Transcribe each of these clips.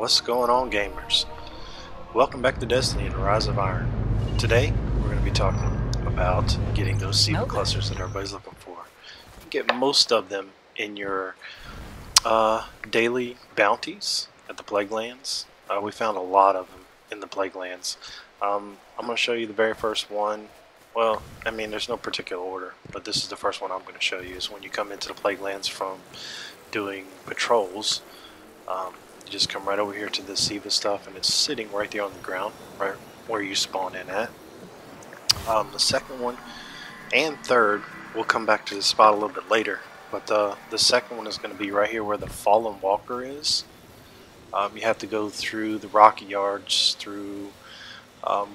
What's going on, gamers? Welcome back to Destiny and Rise of Iron. Today we're going to be talking about getting those Siva clusters that everybody's looking for. You can get most of them in your daily bounties at the Plague Lands. We found a lot of them in the Plague Lands. I'm going to show you the very first one. Well, I mean, there's no particular order, but this is the first one I'm going to show you. Is when you come into the Plague Lands from doing patrols. You just come right over here to the Siva stuff, and it's sitting right there on the ground, right where you spawn in at. The second one and third, we'll come back to the spot a little bit later, but the second one is going to be right here where the Fallen Walker is. You have to go through the Rocky Yards, through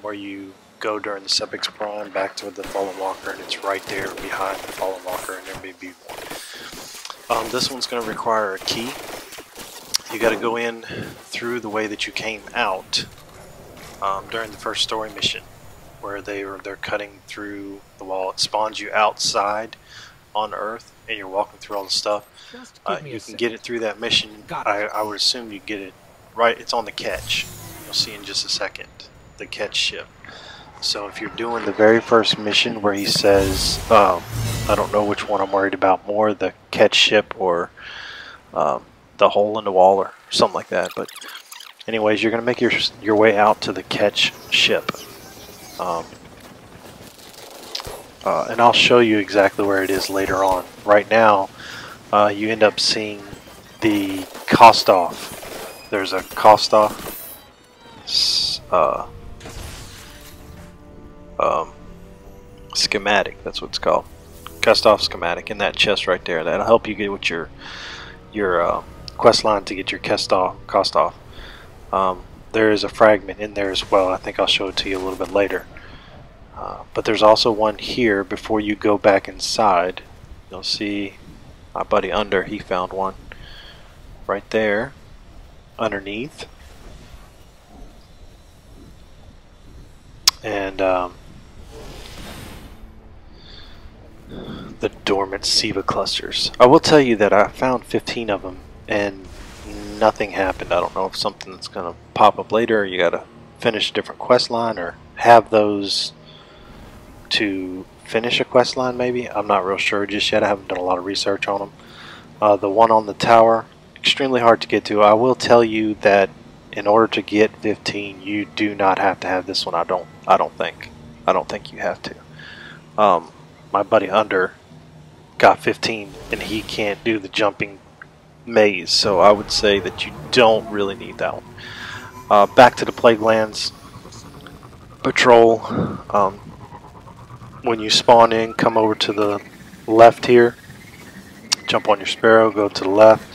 where you go during the Sepix Prime, back to the Fallen Walker, and it's right there behind the Fallen Walker, and there may be one. This one's going to require a key. You got to go in through the way that you came out during the first story mission, where they're cutting through the wall. It spawns you outside on Earth, and you're walking through all the stuff. You can get it through that mission. I would assume you get it right. It's on the catch. You'll see in just a second the catch ship. So if you're doing the very first mission where he says, I don't know which one I'm worried about more, the catch ship or the hole in the wall or something like that. But anyways, you're going to make your way out to the catch ship. And I'll show you exactly where it is later on. Right now, you end up seeing the Kostoff. There's a Kostoff schematic, that's what it's called. Kostoff schematic in that chest right there. That'll help you get with your quest line to get your Kostoff. There is a fragment in there as well. I think I'll show it to you a little bit later. But there's also one here before you go back inside. You'll see my buddy Under, he found one right there underneath. And the dormant Siva clusters. I will tell you that I found 15 of them and nothing happened. I don't know if something that's going to pop up later, or you got to finish a different quest line, or have those to finish a quest line maybe. I'm not real sure just yet. I haven't done a lot of research on them. The one on the tower, extremely hard to get to. I will tell you that in order to get 15, you do not have to have this one. I don't think you have to. My buddy Under got 15 and he can't do the jumping maze, so I would say that you don't really need that one. Back to the Plague Lands patrol. When you spawn in, come over to the left here, jump on your Sparrow, go to the left,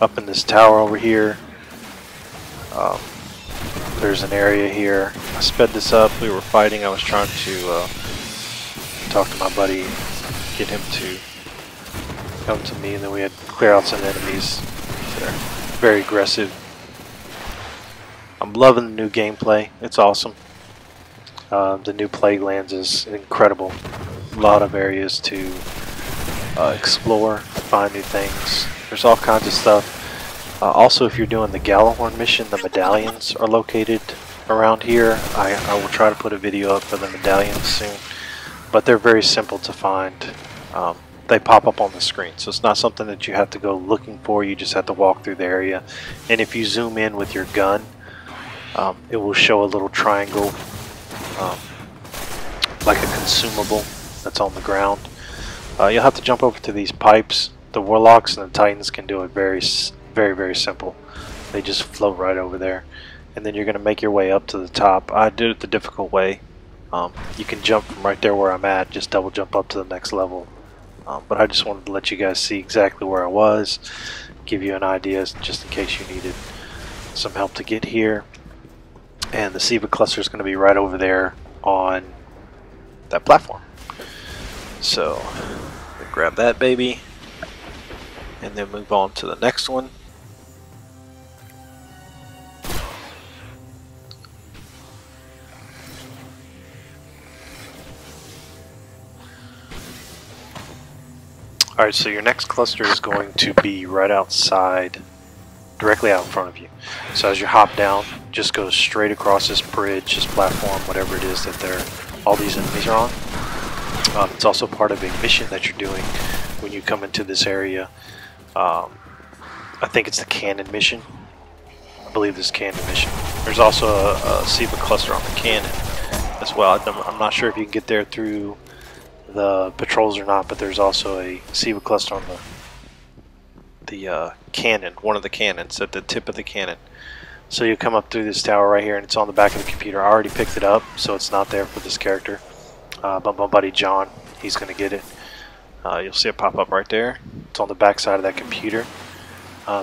up in this tower over here. There's an area here. I sped this up. We were fighting. I was trying to talk to my buddy, get him to come to me, and then we had to clear out some enemies. They're very aggressive. I'm loving the new gameplay. It's awesome. The new Plague Lands is incredible. A lot of areas to explore, find new things. There's all kinds of stuff. Also, if you're doing the Galahorn mission, the medallions are located around here. I will try to put a video up for the medallions soon, but they're very simple to find. They pop up on the screen, so it's not something that you have to go looking for. You just have to walk through the area, and if you zoom in with your gun, it will show a little triangle, like a consumable that's on the ground. You'll have to jump over to these pipes. The Warlocks and the Titans can do it very simple. They just float right over there, and then you're going to make your way up to the top. I did it the difficult way. You can jump from right there where I'm at, just double jump up to the next level. But I just wanted to let you guys see exactly where I was, give you an idea just in case you needed some help to get here. And the Siva cluster is going to be right over there on that platform. So grab that baby and then move on to the next one. Alright, so your next cluster is going to be right outside directly out in front of you. So as you hop down, just go straight across this bridge, this platform, whatever it is that all these enemies are on. It's also part of a mission that you're doing when you come into this area. I think it's the cannon mission. I believe this cannon mission. There's also a Siva cluster on the cannon as well. I'm not sure if you can get there through the patrols or not, but there's also a Siva cluster on the cannon, one of the cannons at the tip of the cannon. So you come up through this tower right here, and it's on the back of the computer. I already picked it up, so it's not there for this character. But my buddy John, he's going to get it. You'll see it pop up right there. It's on the back side of that computer.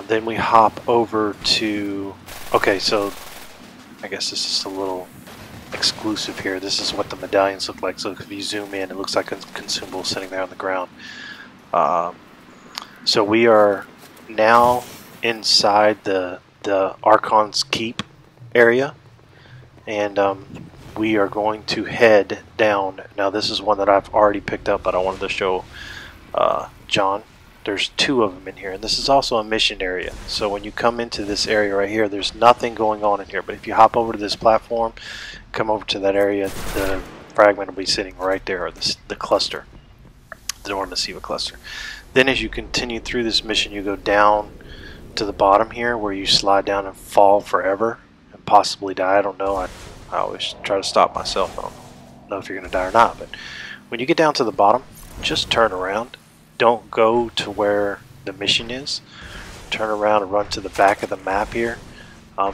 Then we hop over to... Okay, so I guess this is a little exclusive here. This is what the medallions look like. So if you zoom in, it looks like a consumable sitting there on the ground. So we are now inside the Archon's Keep area, and we are going to head down. Now this is one that I've already picked up, but I wanted to show John. There's two of them in here, and this is also a mission area. So when you come into this area right here, there's nothing going on in here, but if you hop over to this platform, come over to that area, the fragment will be sitting right there, or the cluster, the Norma Siva cluster. Then as you continue through this mission, you go down to the bottom here where you slide down and fall forever and possibly die. I don't know. I always try to stop myself. I don't know if you're going to die or not, but when you get down to the bottom, just turn around. Don't go to where the mission is. Turn around and run to the back of the map here.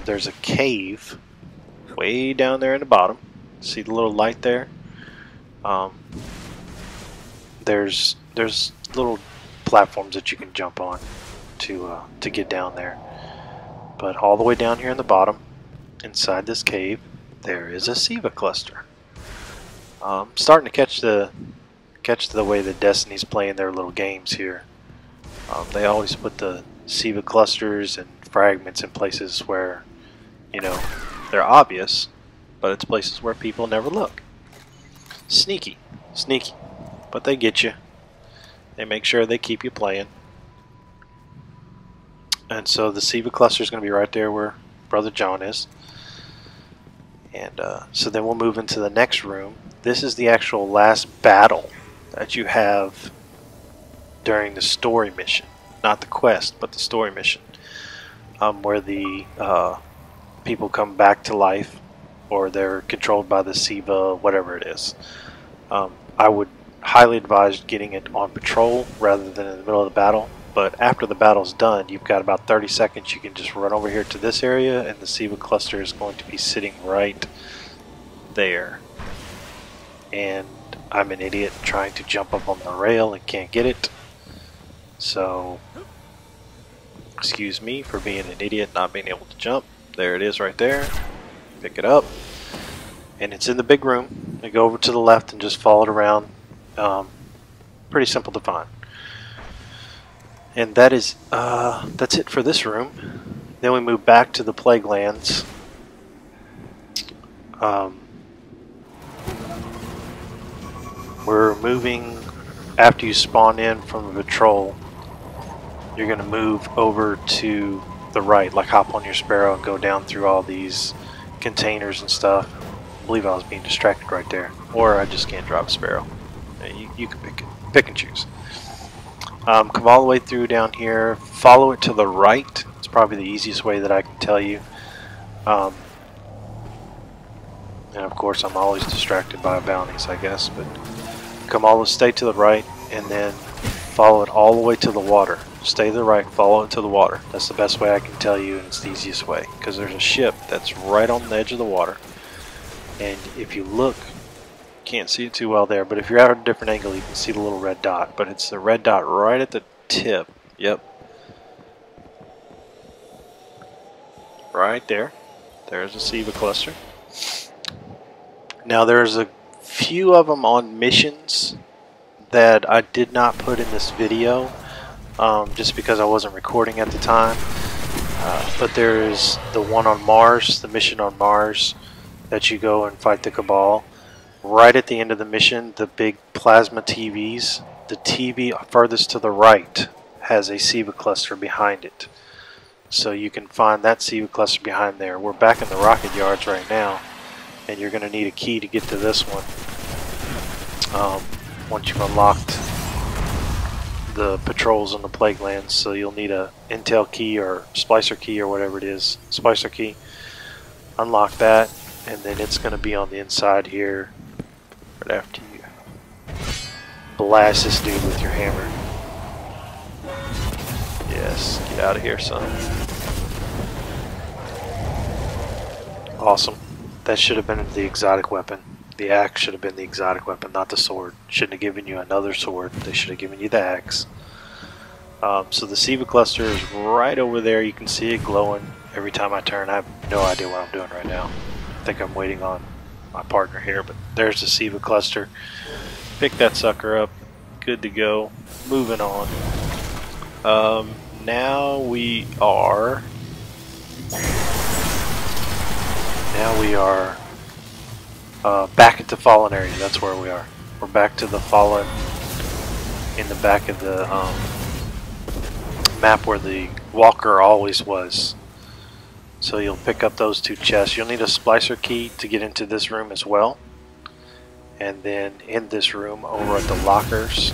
There's a cave way down there in the bottom. See the little light there? There's little platforms that you can jump on to get down there. But all the way down here in the bottom, inside this cave, there is a Siva cluster. Starting to catch the way that Destiny's playing their little games here. They always put the Siva clusters and fragments in places where, you know, they're obvious, but it's places where people never look. Sneaky, but they get you. They make sure they keep you playing. And so the Siva cluster is going to be right there where Brother John is. And so then we'll move into the next room. This is the actual last battle that you have during the story mission. Not the quest, but the story mission. Where the people come back to life, or they're controlled by the Siva, whatever it is. I would highly advise getting it on patrol rather than in the middle of the battle. But after the battle's done, you've got about 30 seconds. You can just run over here to this area, and the Siva cluster is going to be sitting right there. And I'm an idiot trying to jump up on the rail and can't get it. So, excuse me for being an idiot, not being able to jump. There it is right there. Pick it up. And it's in the big room. You go over to the left and just follow it around. Pretty simple to find. And that is that's it for this room. Then we move back to the Plague Lands. We're moving after you spawn in from a patrol. You're going to move over to the right, like hop on your Sparrow and go down through all these containers and stuff. I believe I was being distracted right there, or I just can't drop Sparrow. You can pick and choose. Come all the way through down here, follow it to the right. It's probably the easiest way that I can tell you. And of course I'm always distracted by bounties, I guess, but stay to the right and then follow it all the way to the water. Stay to the right, follow it to the water. That's the best way I can tell you, and it's the easiest way, because there's a ship that's right on the edge of the water, and if you look, can't see it too well there, but if you're at a different angle you can see the little red dot, but it's the red dot right at the tip. Yep, right there. There's a Siva cluster. Now there's a few of them on missions that I did not put in this video just because I wasn't recording at the time, but there is the one on Mars, the mission on Mars, that you go and fight the Cabal. Right at the end of the mission, the big plasma TVs, the TV furthest to the right has a Siva cluster behind it. so you can find that Siva cluster behind there. We're back in the rocket yards right now, and you're going to need a key to get to this one. Once you've unlocked the patrols on the plague lands, so you'll need a intel key or splicer key or whatever it is, splicer key. Unlock that, and then it's going to be on the inside here right after you blast this dude with your hammer. Yes, get out of here, son. Awesome. That should have been the exotic weapon. The axe should have been the exotic weapon, not the sword. Shouldn't have given you another sword. They should have given you the axe. So the Siva cluster is right over there. You can see it glowing every time I turn. I have no idea what I'm doing right now. I think I'm waiting on my partner here, but there's the Siva cluster. Pick that sucker up. Good to go. Moving on. Now we are back at the fallen area. That's where we are. We're back to the fallen in the back of the map where the walker always was. So you'll pick up those two chests. You'll need a splicer key to get into this room as well. And then in this room over at the lockers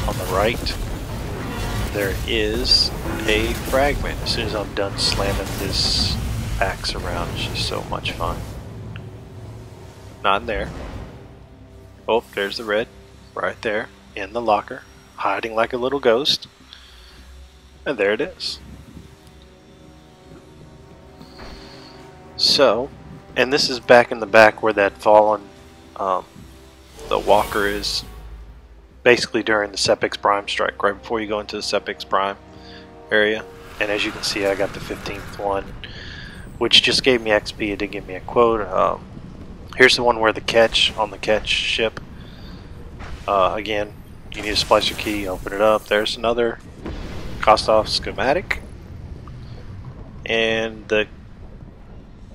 on the right, there is a fragment. As soon as I'm done slamming this axe around, it's just so much fun. Not in there. Oh, there's the red right there in the locker, hiding like a little ghost. And there it is. So, and this is back in the back where that fallen the walker is, basically during the Sepix Prime strike, right before you go into the Sepix Prime area. And as you can see, I got the 15th one, which just gave me XP. It did give me a quote. Here's the one where the catch, on the catch ship. Again, you need a splicer key, open it up. There's another Kostov schematic. And the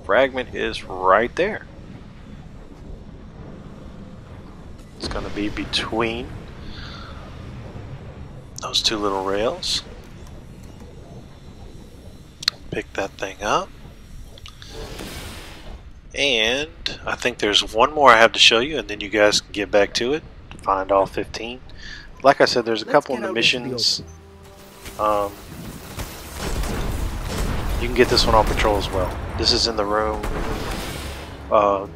fragment is right there. It's going to be between those two little rails. Pick that thing up. And I think there's one more I have to show you, and then you guys can get back to it. Find all 15. Like I said, there's a couple of the missions. You can get this one on patrol as well. This is in the room,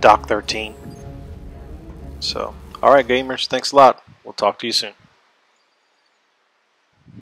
Dock 13. So, alright gamers, thanks a lot. We'll talk to you soon.